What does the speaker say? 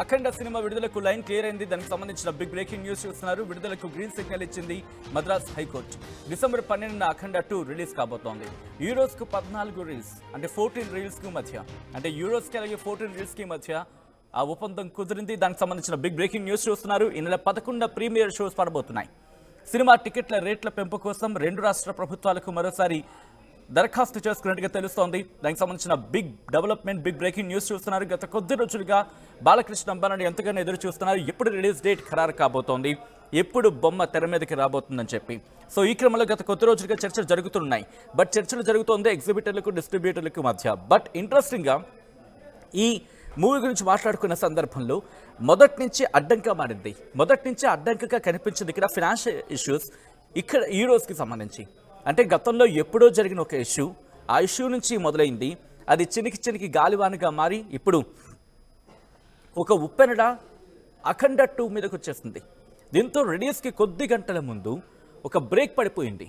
అఖండ cinema విడుదలకు line clear అయింది. దానికి సంబంధించిన బిగ్ బ్రేకింగ్ న్యూస్ చూస్తున్నారు. విడుదలకు గ్రీన్ సిగ్నల్ ఇచ్చింది మద్రాస్ హైకోర్టు. డిసెంబర్ 12న అఖండ 2 రిలీజ్ కాబోతోంది. యూరోస్ కు 14 రీల్స్ అంటే 14 రీల్స్ కు మధ్య అంటే యూరోస్ కి అలాగే 14 రీల్స్ కి మధ్య ఆ ఒప్పందం కుదిరింది. దానికి సంబంధించిన బిగ్ బ్రేకింగ్ న్యూస్ చూస్తున్నారు. ఈ నెల 11న ప్రీమియర్ షోస్ పడబోతున్నాయి. సినిమా టికెట్ల రేట్ల పెంపు కోసం 2 రాష్ట్ర ప్రభుత్వాలకు మరోసారి దరఖాస్తు చేసుకున్నట్టుగా తెలుస్తోంది. దానికి సంబంధించిన big development, big breaking news చూస్తున్నారు. గత కొద్ది రోజులుగా బాలకృష్ణ అంబానీ ఎంతగానో ఎదురు చూస్తున్నారు. ఎప్పుడు రిలీజ్ డేట్ ఖరారు కాబోతోంది, ఎప్పుడు బొమ్మ తెర మీదకి రాబోతుందని చెప్పి. సో ఈ క్రమంలో గత కొద్ది రోజులుగా చర్చలు జరుగుతున్నాయి. బట్ చర్చలు జరుగుతోంది ఎగ్జిబిటర్లకు, డిస్ట్రిబ్యూటర్లకు మధ్య. బట్ ఇంట్రెస్టింగ్గా ఈ మూవీ గురించి మాట్లాడుకున్న సందర్భంలో మొదటి నుంచి అడ్డంగా మారింది. మొదటి నుంచి అడ్డంకగా కనిపించింది ఇక్కడ ఫినాన్షియల్ ఇష్యూస్. ఇక్కడ ఈ రోజుకి సంబంధించి అంటే గతంలో ఎప్పుడో జరిగిన ఒక ఇష్యూ, ఆ ఇష్యూ నుంచి మొదలైంది. అది చినికి చినికి గాలివానగా మారి ఇప్పుడు ఒక ఉప్పెనడ అఖండ 2 మీదకి వచ్చేస్తుంది. దీంతో రిలీజ్కి కొద్ది గంటల ముందు ఒక బ్రేక్ పడిపోయింది.